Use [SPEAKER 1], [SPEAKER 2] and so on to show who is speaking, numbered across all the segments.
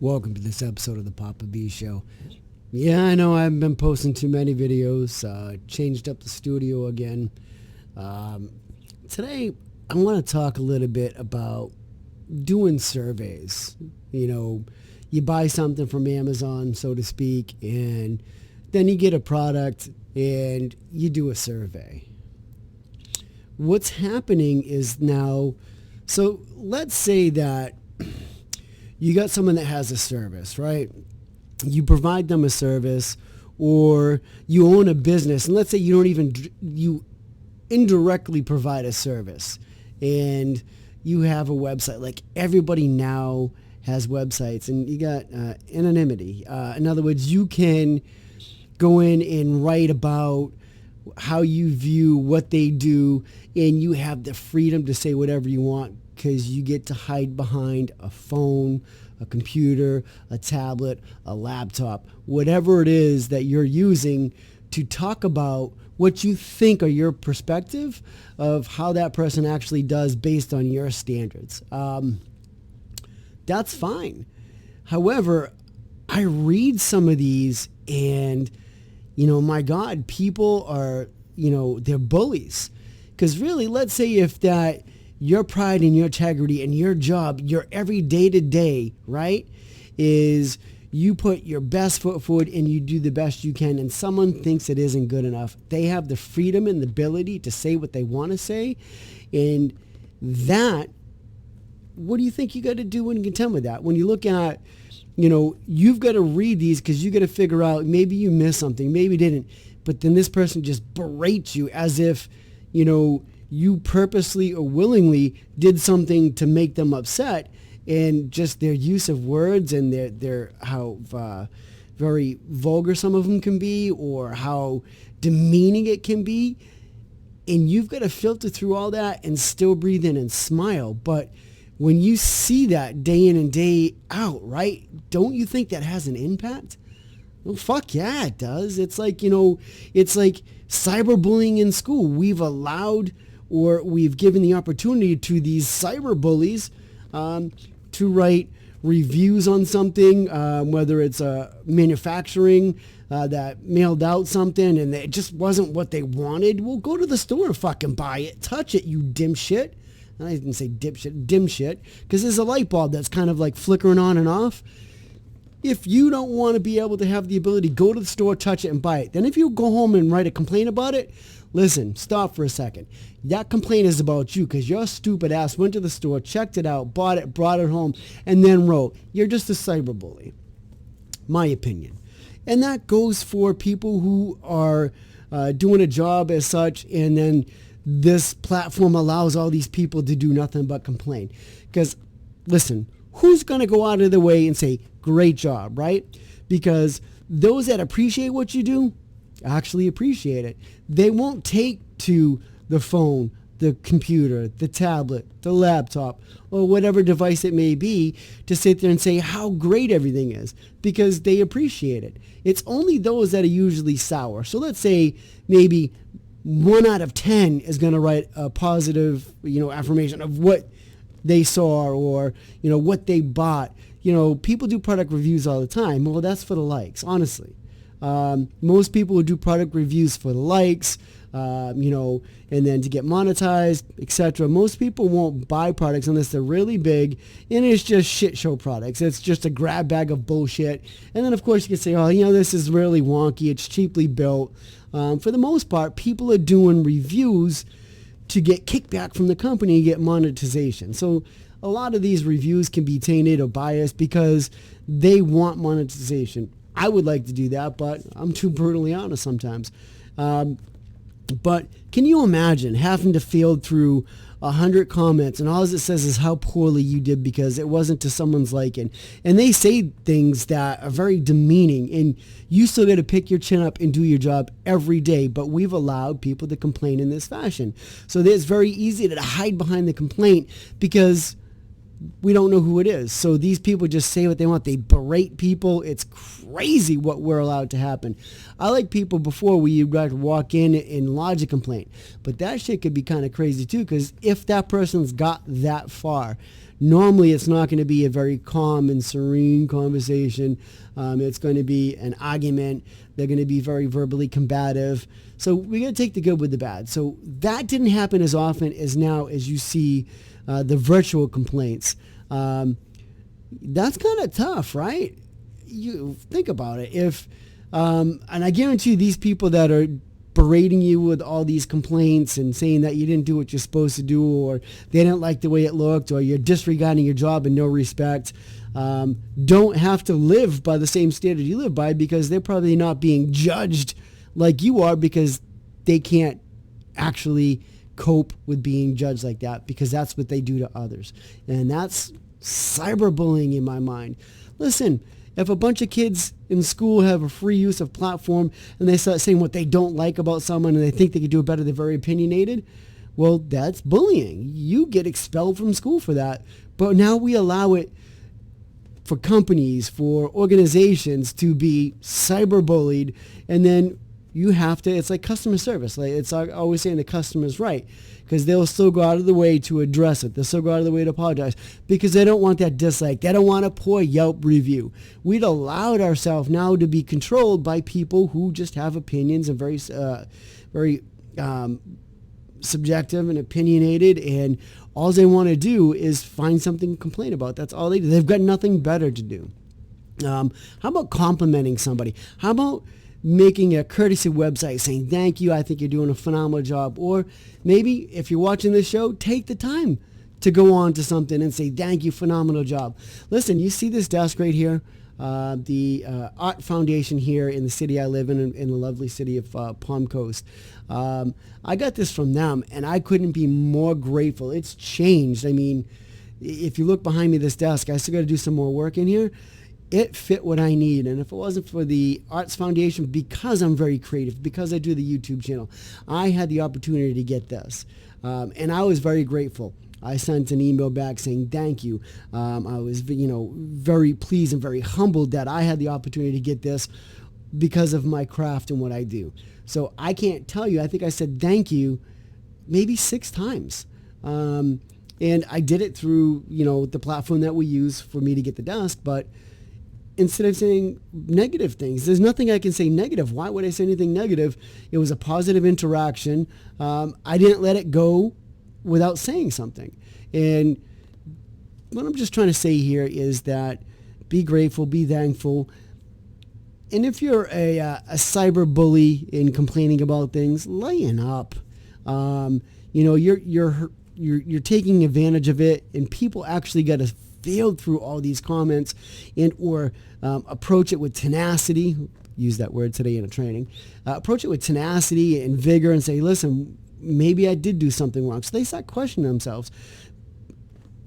[SPEAKER 1] Welcome to this episode of the Poppa Show. Yeah, I know I haven't been posting too many videos. Changed up the studio again. Today, I want to talk a little bit about doing surveys. You know, you buy something from Amazon, so to speak, and then you get a product and you do a survey. What's happening is now, so let's say that you got someone that has a service, right? You provide them a service, or you own a business, and let's say you indirectly provide a service, and you have a website. Like everybody now has websites, and you got anonymity. In other words, you can go in and write about how you view what they do, and you have the freedom to say whatever you want, because you get to hide behind a phone, a computer, a tablet, a laptop, whatever it is that you're using to talk about what you think are your perspective of how that person actually does based on your standards. That's fine. However, I read some of these and, my God, people are, they're bullies. Because really, let's say if that your pride and your integrity and your job, your every day-to-day, right, is you put your best foot forward and you do the best you can, and someone thinks it isn't good enough, they have the freedom and the ability to say what they want to say. And that, what do you think you got to do when you contend with that? When you look at, you've got to read these because you got to figure out maybe you missed something, maybe you didn't, but then this person just berates you as if, you purposely or willingly did something to make them upset, and just their use of words and their how very vulgar some of them can be, or how demeaning it can be. And you've got to filter through all that and still breathe in and smile. But when you see that day in and day out, right, don't you think that has an impact? Well, fuck yeah, it does. It's like, it's like cyberbullying in school. We've allowed, or we've given the opportunity to these cyber bullies to write reviews on something, whether it's manufacturing that mailed out something and it just wasn't what they wanted. Well, go to the store and fucking buy it. Touch it, you dipshit. I didn't say dipshit, dimshit, because there's a light bulb that's kind of like flickering on and off. If you don't want to be able to have the ability, go to the store, touch it, and buy it. Then if you go home and write a complaint about it, listen, stop for a second. That complaint is about you, because your stupid ass went to the store, checked it out, bought it, brought it home, and then wrote. You're just a cyberbully. My opinion. And that goes for people who are doing a job as such, and then this platform allows all these people to do nothing but complain. Because, listen, who's going to go out of their way and say, great job, right? Because those that appreciate what you do actually appreciate it. They won't take to the phone, the computer, the tablet, the laptop, or whatever device it may be to sit there and say how great everything is, because they appreciate it. It's only those that are usually sour. So let's say maybe 1 out of 10 is going to write a positive, affirmation of what they saw, or, what they bought. People do product reviews all the time. Well, that's for the likes, honestly. Most people will do product reviews for the likes, and then to get monetized, etc. Most people won't buy products unless they're really big, and it's just shit show products. It's just a grab bag of bullshit. And then, of course, you can say, oh, this is really wonky. It's cheaply built. For the most part, people are doing reviews to get kickback from the company and get monetization. So a lot of these reviews can be tainted or biased because they want monetization. I would like to do that, but I'm too brutally honest sometimes. But can you imagine having to field through 100 comments and all it says is how poorly you did because it wasn't to someone's liking? And they say things that are very demeaning, and you still got to pick your chin up and do your job every day. But we've allowed people to complain in this fashion. So it's very easy to hide behind the complaint because we don't know who it is. So these people just say what they want. They berate people. It's crazy what we're allowed to happen. I like people before where you'd like walk in and lodge a complaint. But that shit could be kind of crazy too, because if that person's got that far, normally it's not going to be a very calm and serene conversation. It's going to be an argument. They're going to be very verbally combative. So we got to take the good with the bad. So that didn't happen as often as now as you see the virtual complaints. That's kind of tough, right? You think about it. If and I guarantee you these people that are berating you with all these complaints and saying that you didn't do what you're supposed to do, or they didn't like the way it looked, or you're disregarding your job in no respect, don't have to live by the same standard you live by, because they're probably not being judged like you are, because they can't actually cope with being judged like that, because that's what they do to others. And that's cyberbullying in my mind. Listen, if a bunch of kids in school have a free use of platform and they start saying what they don't like about someone and they think they can do it better, they're very opinionated, well, that's bullying. You get expelled from school for that. But now we allow it for companies, for organizations to be cyberbullied, and then you have to, it's like customer service. Like it's always saying the customer's right, because they'll still go out of the way to address it. They'll still go out of the way to apologize, because they don't want that dislike. They don't want a poor Yelp review. We'd allowed ourselves now to be controlled by people who just have opinions and very subjective and opinionated, and all they want to do is find something to complain about. That's all they do. They've got nothing better to do. How about complimenting somebody? How about making a courtesy website saying, thank you, I think you're doing a phenomenal job? Or maybe if you're watching this show, take the time to go on to something and say, thank you, phenomenal job. Listen, you see this desk right here? The Art Foundation here in the city I live in the lovely city of Palm Coast. I got this from them, and I couldn't be more grateful. It's changed. I mean, if you look behind me, this desk, I still got to do some more work in here. It fit what I need. And if it wasn't for the Arts Foundation, because I'm very creative, because I do the YouTube channel, I had the opportunity to get this. And I was very grateful. I sent an email back saying thank you. I was, very pleased and very humbled that I had the opportunity to get this because of my craft and what I do. So I can't tell you, I think I said thank you maybe 6 times. And I did it through, the platform that we use for me to get the desk, but instead of saying negative things, there's nothing I can say negative. Why would I say anything negative? It was a positive interaction. I didn't let it go without saying something. And what I'm just trying to say here is that be grateful, be thankful. And if you're a cyber bully in complaining about things, lighten up. You're taking advantage of it, and people actually got to feel through all these comments and or approach it with tenacity. Use that word today in a training. Approach it with tenacity and vigor and say, listen, maybe I did do something wrong. So they start questioning themselves.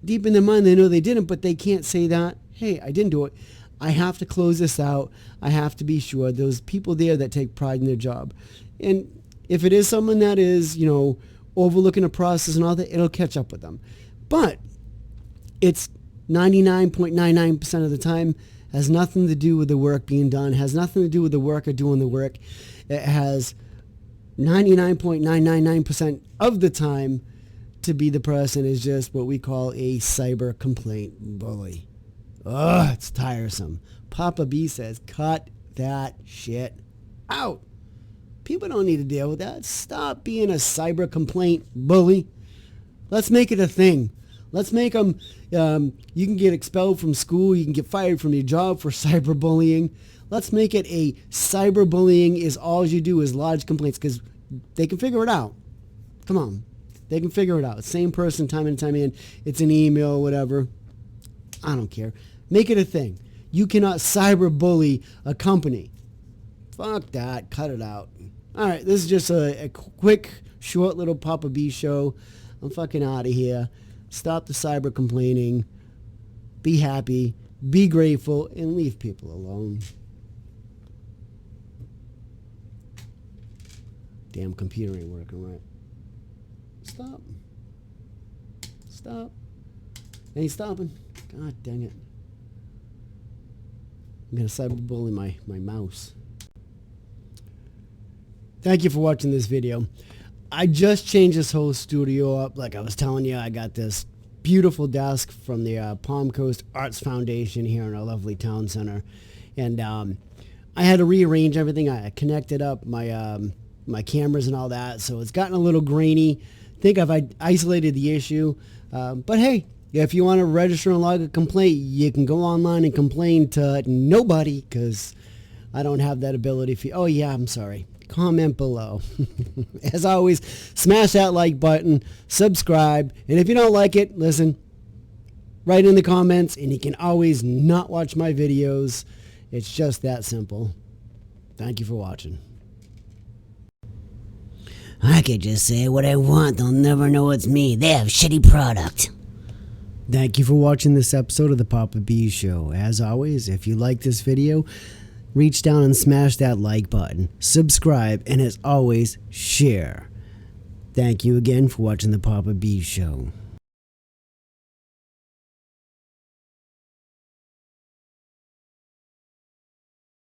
[SPEAKER 1] Deep in their mind, they know they didn't, but they can't say that, hey, I didn't do it. I have to close this out. I have to be sure there's people there that take pride in their job. And if it is someone that is, overlooking a process and all that, it'll catch up with them. But it's 99.99% of the time has nothing to do with the work being done, has nothing to do with the worker doing the work. It has 99.999% of the time to be the person is just what we call a cyber complaint bully. Ugh, it's tiresome. Poppa B says, cut that shit out. People don't need to deal with that. Stop being a cyber complaint bully. Let's make it a thing. Let's make them, you can get expelled from school. You can get fired from your job for cyberbullying. Let's make it a cyberbullying is all you do is lodge complaints, because they can figure it out. Come on. They can figure it out. Same person time and time in. It's an email, whatever. I don't care. Make it a thing. You cannot cyberbully a company. Fuck that. Cut it out. All right. This is just a quick, short little Poppa B show. I'm fucking out of here. Stop the cyber complaining. Be happy. Be grateful. And leave people alone. Damn computer ain't working right. Stop. Stop. Ain't stopping. God dang it. I'm going to cyberbully my mouse. Thank you for watching this video. I just changed this whole studio up. Like I was telling you, I got this beautiful desk from the Palm Coast Arts Foundation here in our lovely town center. And I had to rearrange everything. I connected up my cameras and all that. So it's gotten a little grainy. I think I've isolated the issue. But hey, if you want to register and log a complaint, you can go online and complain to nobody because I don't have that ability. Oh yeah, I'm sorry. Comment below. As always, smash that like button, subscribe, and if you don't like it, listen, write in the comments, and you can always not watch my videos. It's just that simple. Thank you for watching.
[SPEAKER 2] I could just say what I want. They'll never know it's me. They have shitty product.
[SPEAKER 1] Thank you for watching this episode of the Poppa B Show. As always, if you like this video, reach down and smash that like button, subscribe, and as always, share. Thank you again for watching the Poppa B Show.